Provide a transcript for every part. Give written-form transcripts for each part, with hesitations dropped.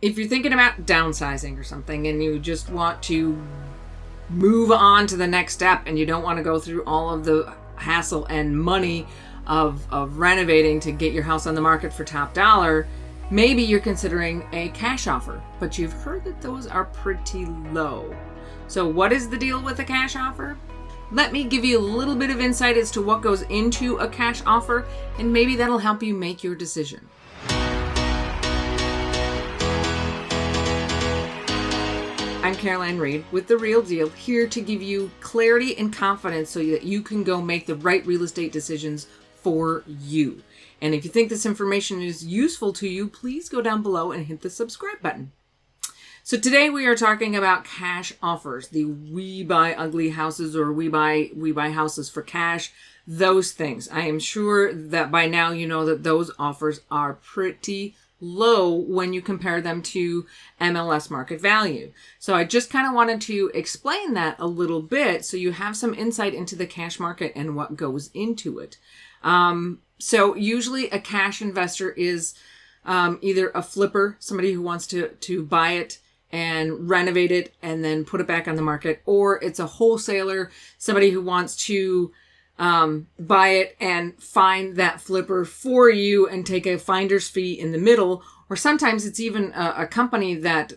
If you're thinking about downsizing or something and you just want to move on to the next step and you don't want to go through all of the hassle and money of renovating to get your house on the market for top dollar, maybe you're considering a cash offer, but you've heard that those are pretty low. So what is the deal with a cash offer? Let me give you a little bit of insight as to what goes into a cash offer, and maybe that'll help you make your decision. I'm Caroline Reed with The Real Deal, here to give you clarity and confidence so that you can go make the right real estate decisions for you. And if you think this information is useful to you, please go down below and hit the subscribe button. So today we are talking about cash offers, the we buy ugly houses or we buy houses for cash, those things. I am sure that by now you know that those offers are pretty low when you compare them to MLS market value. So I just kind of wanted to explain that a little bit so you have some insight into the cash market and what goes into it. So usually a cash investor is either a flipper, somebody who wants to buy it and renovate it and then put it back on the market, or it's a wholesaler, somebody who wants to buy it and find that flipper for you and take a finder's fee in the middle. Or sometimes it's even a company that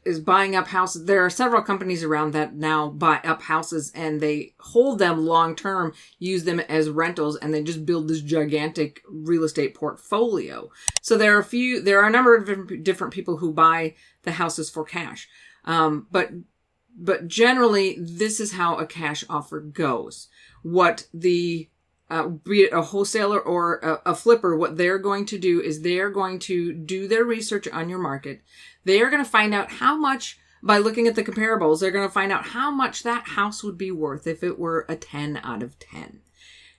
is buying up houses. There are several companies around that now buy up houses and they hold them long term, use them as rentals, and they just build this gigantic real estate portfolio. So there are a number of different people who buy the houses for cash. But generally, this is how a cash offer goes. What be it a wholesaler or a flipper, what they're going to do is they're going to do their research on your market. They are going to find out how much, by looking at the comparables, they're going to find out how much that house would be worth if it were a 10 out of 10.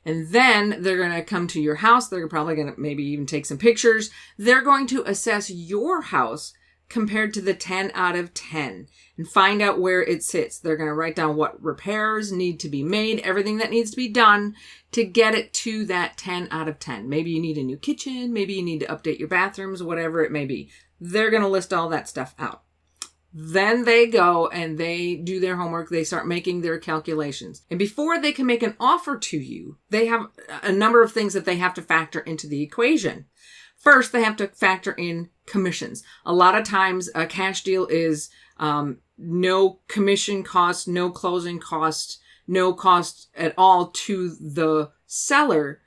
And then they're going to come to your house. They're probably going to maybe even take some pictures. They're going to assess your house compared to the 10 out of 10 and find out where it sits. They're going to write down what repairs need to be made, everything that needs to be done to get it to that 10 out of 10. Maybe you need a new kitchen. Maybe you need to update your bathrooms, whatever it may be. They're going to list all that stuff out. Then they go and they do their homework. They start making their calculations. And before they can make an offer to you, they have a number of things that they have to factor into the equation. First, they have to factor in commissions. A lot of times a cash deal is no commission cost, no closing cost, no cost at all to the seller.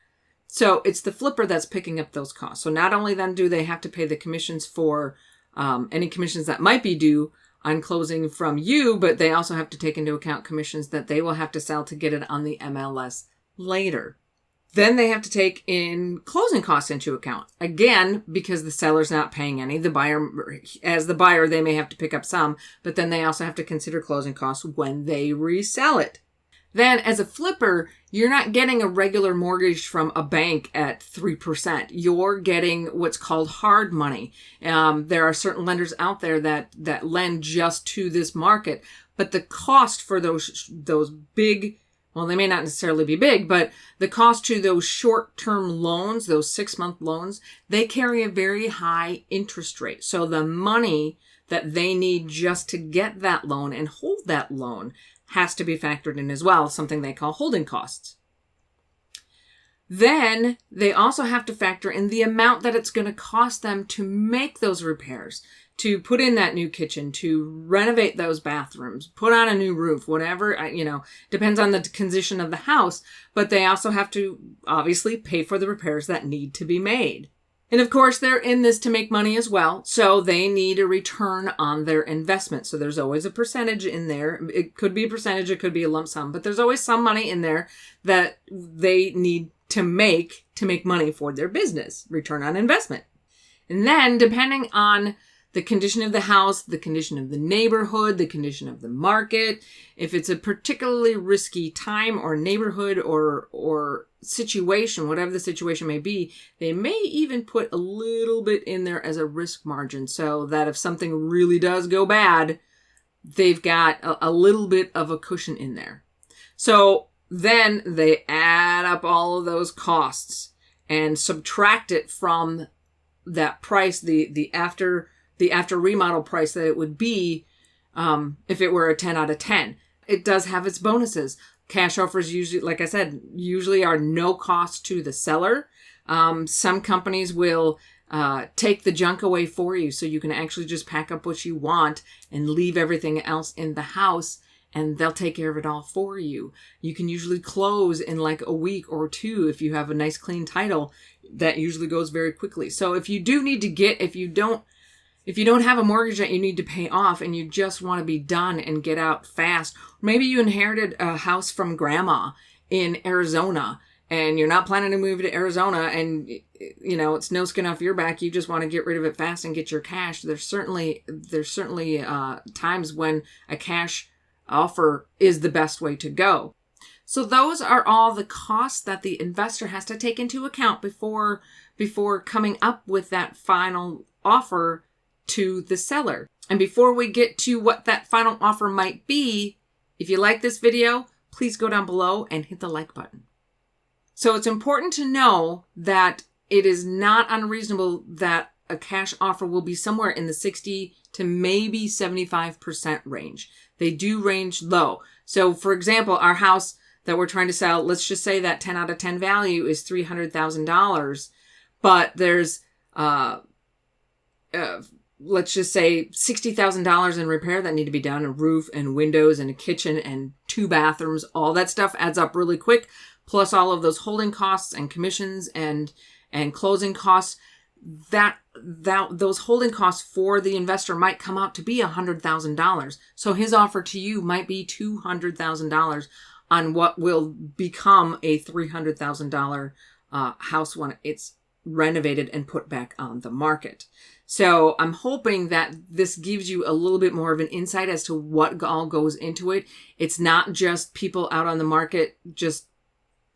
So it's the flipper that's picking up those costs. So not only then do they have to pay the commissions for any commissions that might be due on closing from you, but they also have to take into account commissions that they will have to sell to get it on the MLS later. Then they have to take in closing costs into account. Again, because the seller's not paying any. The buyer, as the buyer, they may have to pick up some, but then they also have to consider closing costs when they resell it. Then as a flipper, you're not getting a regular mortgage from a bank at 3%. You're getting what's called hard money. There are certain lenders out there that lend just to this market, but the cost for those big, well, they may not necessarily be big, but the cost to those short-term loans, those 6-month loans, they carry a very high interest rate. So the money that they need just to get that loan and hold that loan has to be factored in as well, something they call holding costs. Then they also have to factor in the amount that it's going to cost them to make those repairs, to put in that new kitchen, to renovate those bathrooms, put on a new roof, whatever, depends on the condition of the house. But they also have to obviously pay for the repairs that need to be made. And of course, they're in this to make money as well. So they need a return on their investment. So there's always a percentage in there. It could be a percentage, it could be a lump sum, but there's always some money in there that they need to make money for their business, return on investment. And then depending on the condition of the house, the condition of the neighborhood, the condition of the market, if it's a particularly risky time or neighborhood or situation, whatever the situation may be, they may even put a little bit in there as a risk margin so that if something really does go bad, they've got a little bit of a cushion in there. So then they add up all of those costs and subtract it from that price, the after the after remodel price that it would be if it were a 10 out of 10. It does have its bonuses. Cash offers usually, like I said, usually are no cost to the seller. Some companies will take the junk away for you, so you can actually just pack up what you want and leave everything else in the house, and they'll take care of it all for you. You can usually close in like a week or two if you have a nice clean title. That usually goes very quickly. So if you do need to if you don't have a mortgage that you need to pay off and you just want to be done and get out fast, maybe you inherited a house from grandma in Arizona and you're not planning to move to Arizona and, you know, it's no skin off your back. You just want to get rid of it fast and get your cash. There's certainly times when a cash offer is the best way to go. So those are all the costs that the investor has to take into account before coming up with that final offer to the seller. And before we get to what that final offer might be, if you like this video, please go down below and hit the like button. So it's important to know that it is not unreasonable that a cash offer will be somewhere in the 60 to maybe 75% range. They do range low. So for example, our house that we're trying to sell, let's just say that 10 out of 10 value is $300,000, but there's, let's just say $60,000 in repair that need to be done, a roof and windows and a kitchen and 2 bathrooms. All that stuff adds up really quick, plus all of those holding costs and commissions and closing costs. Those holding costs for the investor might come out to be $100,000. So his offer to you might be $200,000 on what will become a $300,000 house when it's renovated and put back on the market. So I'm hoping that this gives you a little bit more of an insight as to what all goes into it. It's not just people out on the market just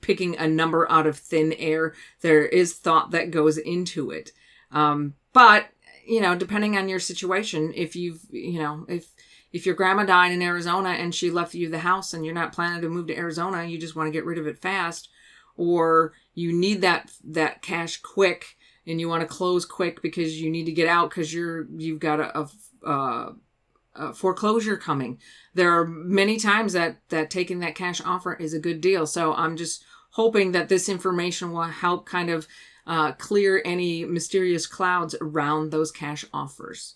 picking a number out of thin air. There is thought that goes into it. But, you know, depending on your situation, if your grandma died in Arizona and she left you the house and you're not planning to move to Arizona, you just want to get rid of it fast, or you need that cash quick and you want to close quick because you need to get out because you've got a foreclosure coming. There are many times that taking that cash offer is a good deal. So I'm just hoping that this information will help kind of clear any mysterious clouds around those cash offers.